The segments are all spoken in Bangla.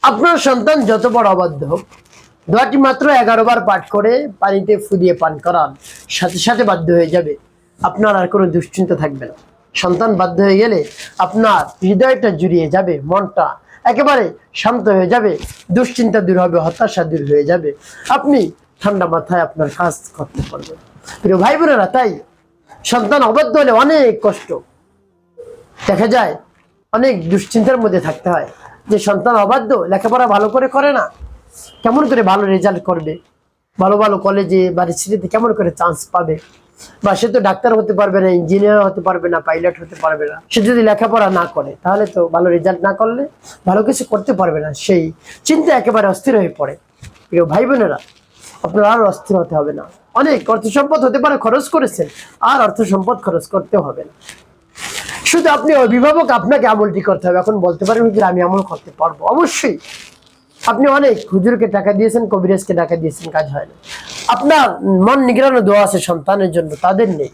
আপনার সন্তান যত বড় অবাধ্য হোক, দোয়াটি মাত্র 11 বার পাঠ করে পানিতে ফুদিয়ে পান করান, সাথে সাথে বাধ্য হয়ে যাবে। আপনার আর কোনো দুশ্চিন্তা থাকবে না। সন্তান বাধ্য হয়ে গেলে আপনার হৃদয়টা জুড়িয়ে যাবে, মনটা একেবারে শান্ত হয়ে যাবে, দুশ্চিন্তা দূর হবে, হতাশা দূর হয়ে যাবে। আপনি ঠান্ডা মাথায় আপনার কাজ করতে পারবেন। প্রিয় ভাই বোনেরা, তাই সন্তান অবাধ্য হলে অনেক কষ্ট দেখা যায়, অনেক দুশ্চিন্তার মধ্যে থাকতে হয় যে সন্তান অবাধ্য, লেখাপড়া ভালো করে করে না, কেমন করে ভালো রেজাল্ট করবে, ভালো ভালো কলেজে বা ইউনিভার্সিটিতে কেমন করে চান্স পাবে, বা সে তো ডাক্তার হতে পারবে না, ইঞ্জিনিয়ার হতে পারবে না, পাইলট হতে পারবে না। সে যদি লেখাপড়া না করে তাহলে তো ভালো রেজাল্ট না করলে ভালো কিছু করতে পারবে না। সেই চিন্তা একেবারে অস্থির হয়ে পড়ে। প্রিয় ভাই বোনেরা, আপনার আর অস্থির হতে হবে না। অনেক অর্থ সম্পদ হতে পারে খরচ করেছেন, আর অর্থ সম্পদ খরচ করতে হবে না। শুধু আপনি অভিভাবক, আপনাকে আমলটি করতে হবে। এখন বলতে পারেন হুজুর আমি আমল করতে পারবো। অবশ্যই আপনি অনেক হুজুরকে টাকা দিয়েছেন, কবিরাজকে টাকা দিয়েছেন, কাজ হয় না। আপনার মন নিগড়ানো দোয়া আছে সন্তানের জন্য, তাদের নেই।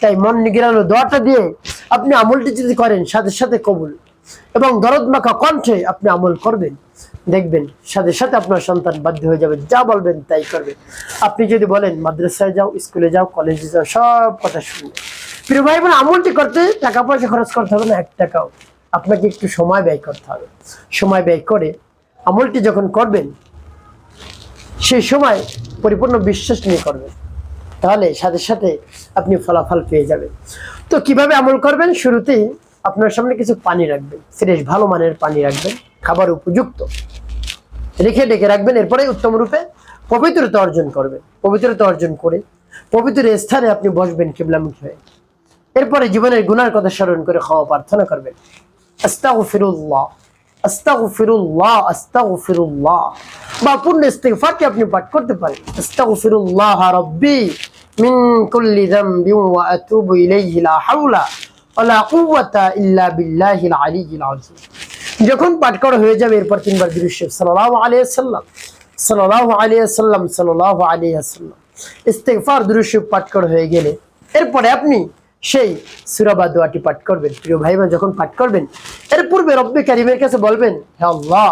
তাই মন নিগড়ানো দোয়াটা দিয়ে আপনি আমলটি যদি করেন, সাথে সাথে কবুল এবং দরদ মাখা কণ্ঠে আপনি আমল করবেন, দেখবেন সাথে সাথে আপনার সন্তান বাধ্য হয়ে যাবে, যা বলবেন তাই করবে। আপনি যদি বলেন মাদ্রাসায় যাও, স্কুলে যাও, কলেজে যাও, সব কথা শুনবে। প্রিয় ভাই বোন, আমলটি করতে টাকা পয়সা খরচ করতে হবে না, 1 টাকাও। আপনাকে একটু সময় ব্যয় করতে হবে। সময় ব্যয় করে আমলটি যখন করবেন, সেই সময় পরিপূর্ণ বিশ্বাস নিয়ে করবেন, তাহলে সাথে সাথে আপনি ফলাফল পেয়ে যাবেন। তো কিভাবে আমল করবেন? শুরুতেই আপনার সামনে কিছু পানি রাখবেন, ফ্রেশ ভালো মানের পানি রাখবেন, খাবার উপযুক্ত রেখে ডেকে রাখবেন। এরপরে উত্তম রূপে পবিত্রতা অর্জন করবেন। পবিত্রতা অর্জন করে পবিত্র স্থানে আপনি বসবেন কিবলামুখী হয়ে। এরপরে জীবনের গুনার কথা স্মরণ করে ক্ষমা প্রার্থনা করবেন। আস্তাগফিরুল্লাহ, আস্তাগফিরুল্লাহ, আস্তাগফিরুল্লাহ, বা পূর্ণ ইস্তিগফারটি আপনি পাঠ করতে পারেন। আস্তাগফিরুল্লাহ রাব্বি মিন কুল্লি যামবি ওয়া আতুবু ইলাইহি লা হাওলা ওয়া লা কুওয়াতা ইল্লা বিল্লাহিল আলিয়্যিল আযীম। যখন পাঠ করা হয়ে যাবে, এরপর 3 বার দুরূদ শরীফ সাল্লাল্লাহু আলাইহি ওয়াসাল্লাম, সাল্লাল্লাহু আলাইহি ওয়াসাল্লাম, সাল্লাল্লাহু আলাইহি ওয়াসাল্লাম ইস্তিগফার দুরূদ শরীফ পাঠ করা হয়ে গেলে এরপরে আপনি সেই সূরা বা দোয়াটি পাঠ করবেন। প্রিয় ভাই বোন, যখন পাঠ করবেন এর পূর্বে রব্বে কারীমের কাছে বলবেন, হে আল্লাহ,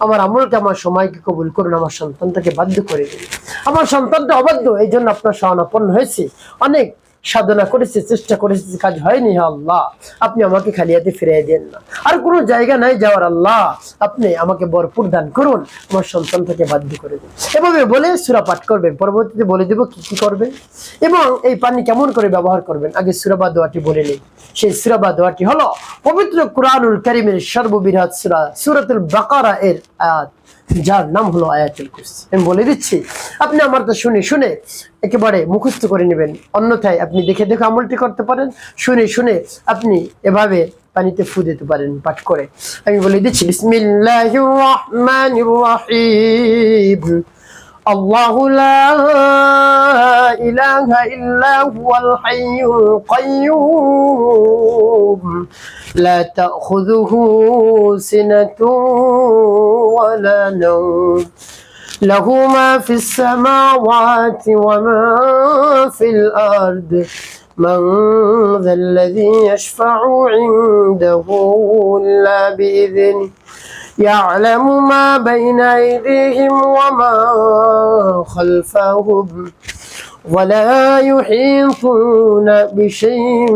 আমার আমলকে, আমার সময়কে কবুল করুন, আমার সন্তানটাকে বাধ্য করে দিন। আমার সন্তানটা অবাধ্য, এই জন্য আপনার শরণাপন্ন হয়েছে, অনেক সাধনা করেছে, চেষ্টা করেছে, কাজ হয়নি। হে আল্লাহ, আপনি আমাকে খালি হাতে ফিরিয়ে দেন না, আর কোনো জায়গা নাই যাওয়ার। আল্লাহ, আপনি আমাকে ভরপুর দান করুন, আমার সন্তানটাকে বাধ্য করে দিন। এভাবে বলে সূরা পাঠ করবেন। পরবর্তীতে বলে দেব কি কি করবেন এবং এই পানি কেমন করে ব্যবহার করবেন। আগে সূরা বা দোয়াটি বলে নেই। সেই সূরা বা দোয়াটি হলো পবিত্র কুরআনুল কারীমের সর্ববৃহৎ সূরা, সূরাতুল বাকারা এর আয়াত, যার নাম হলো আয়াতুল কুরসি। আমি বলে দিচ্ছি, আপনি আমার তো শুনে শুনে একেবারে মুখস্থ করে নেবেন, অন্যথায় আপনি দেখে দেখে আমলটি করতে পারেন। শুনে শুনে আপনি এভাবে পানিতে ফু দিতে পারেন পাঠ করে। আমি বলে দিচ্ছি, বিসমিল্লাহির রাহমানির রাহিম। আল্লাহু লা ইলাহা ইল্লা হুয়াল হাইয়ুল কাইয়্যুম লা তাখুযুহু সিনাতুন ওয়া লা নাওম লাহু মা ফিস সামাওয়াতি ওয়া মা ফিল আরদি من ذا الذي يشفع عنده إلا بإذنه يعلم ما بين أيديهم وما خلفهم ولا يحيطون بشيء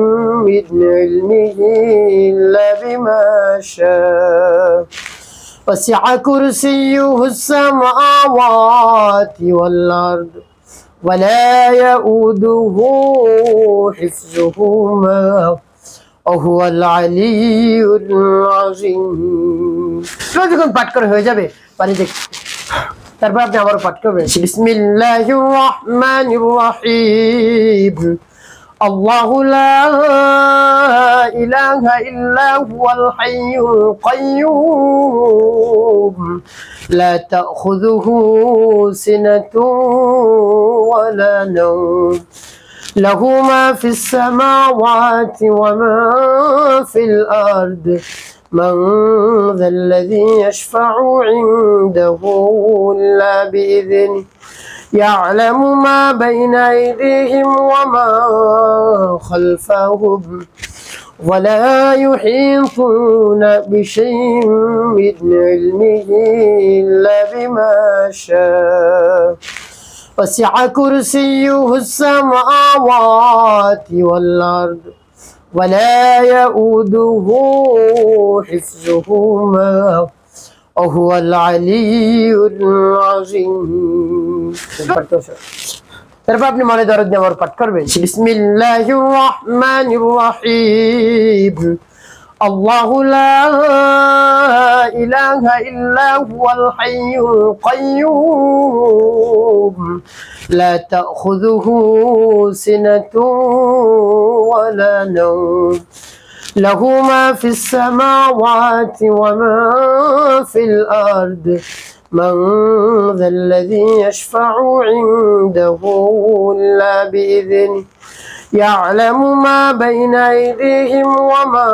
من علمه إلا بما شاء وسع كرسيه السماوات والأرض ولا يؤوده حفظهما وهو العلي العظيم। যখন পাঠ করা হয়ে যাবে পানি দেখ, তারপর আপনি আবার পাঠ করবেন, বিসমিল্লাহির রাহমানির রাহিম। আল্লাহু লা ইলাহা ইল্লা হুয়াল হাইয়ুল কাইয়্যুম লা তাখুযুহু সিনাতুন ওয়া লা নাওম লাহু মা ফিস সামাওয়াতি ওয়া মা ফিল আরদি من ذا الذي يشفع عنده إلا بإذنه يعلم ما بين أيديهم وما خلفهم ولا يحيطون بشيء من علمه إلا بما شاء وسع كرسيه السماوات والأرض ولا يؤوده حفظهما وهو العلي العظيم. তারপর আপনি মনে দরদ নিয়ে আমার পাঠ করবেন বিসমিল্লাহির রহমানির রহিম আল্লাহু লা ইলাহা ইল্লা হুয়াল হাইয়ুল কাইয়্যুম লা তাখুযুহু সিনাতুন ওয়া লা নাওম লাহু মা ফিস সামাওয়াতি ওয়া মা ফিল আরদ من ذا الذي يشفع عنده إلا بإذنه يعلم ما بين أيديهم وما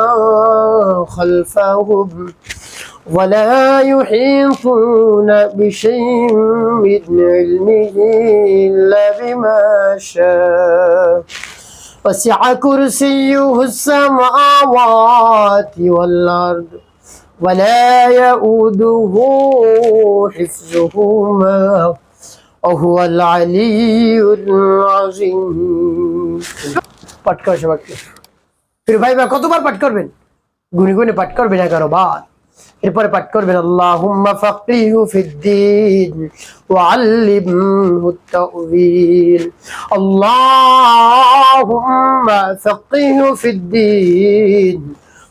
خلفهم ولا يحيطون بشيء من علمه إلا بما شاء وسع كرسيه السماوات والأرض ولا يؤوده حفظهما وهو العلي العظيم. পাঠ করা সবাই ফির ভাই কতবার পাঠ করবেন? গুনে গুনে পাঠ করবেন 11 বার। এরপরে পাঠ করবেন আল্লাহুম্মা ফাক্কিহু ফিদ্দীন ওয়া আল্লিমহু তা'ওয়িল আল্লাহুম্মা ফাক্কিহু ফিদ্দীন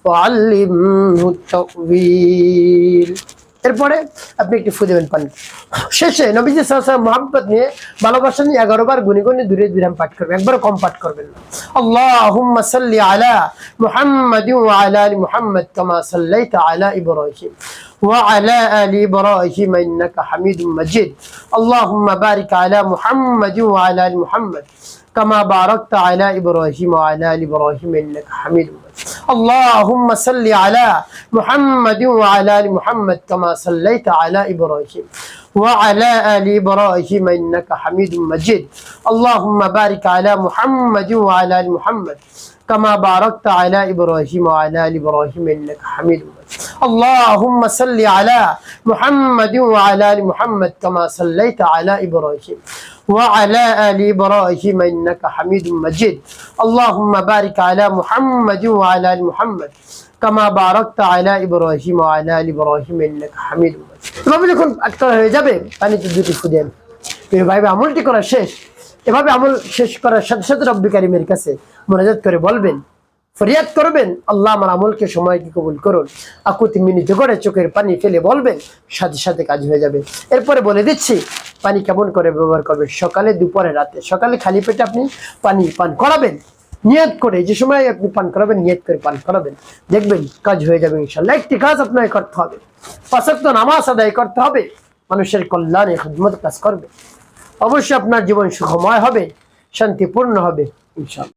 وعلمه التأويل. এরপরে আপনি একটু ফু দেবেন পানি। শেষে নবীজি সাল্লাল্লাহু আলাইহি ওয়াসাল্লাম মুহাব্বত নিয়ে ভালোবাসা নিয়ে 11 বার গুনে গুনে দূরে দূরে পাঠ করবেন, একবার কম পাঠ করবেন না। আল্লাহুম্মা সাল্লি আলা মুহাম্মাদিন ওয়া আলা আলি মুহাম্মাদ কামা সাল্লাইতা আলা ইব্রাহিম ওয়া আলা আলি ইব্রাহিম ইন্নাকা হামিদুম মাজিদ। আল্লাহুম্মা বারিক আলা মুহাম্মাদিন ওয়া আলা আলি মুহাম্মাদ كما باركت على إبراهيم وعلى آل إبراهيم إنك حميد مجيد. اللهم صل على محمد وعلى آل محمد كما صليت على إبراهيم وعلى آل إبراهيم إنك حميد مجيد. اللهم بارك على محمد وعلى آل محمد كما باركت على إبراهيم وعلى آل إبراهيم إنك حميد مجيد. اللهم صل على محمد وعلى آل محمد كما صليت على إبراهيم وعلى آل إبراهيم إنك حميد مجيد. اللهم بارك على محمد وعلى آل محمد كما باركت على إبراهيم وعلى آل إبراهيم إنك حميد مجيد. এভাবে যখন আটকানো হয়ে যাবে পানিতে দুটি ফু দেন। এভাবে আমলটি করা শেষ। এভাবে আমল শেষ করার সাথে সাথে রব্বি কারীমের কাছে মুনাজাত করে বলবেন, ফরিয়াদ করবেন, আল্লাহ আমার আমলকে সময়কে কবুল করুন। আকুতি মিনিট করে চোখের পানি ফেলে বলবেন, সাথে সাথে কাজ হয়ে যাবে। এরপরে বলে দিচ্ছি পানি কেমন করে ব্যবহার করবেন। সকালে, দুপুরে, রাতে। সকালে খালি পেটে আপনি পানি পান করাবেন, নিয়ত করে। যে সময় আপনি পান করাবেন নিয়ত করে পান করাবেন, দেখবেন কাজ হয়ে যাবে ইনশাআল্লাহ। একটি কাজ আপনাকে করতে হবে, 5 ওয়াক্ত নামাজ আদায় করতে হবে, মানুষের কল্যাণে খিদমত কাজ করবে। অবশ্যই আপনার জীবন সুখময় হবে, শান্তিপূর্ণ হবে ইনশাআল্লাহ।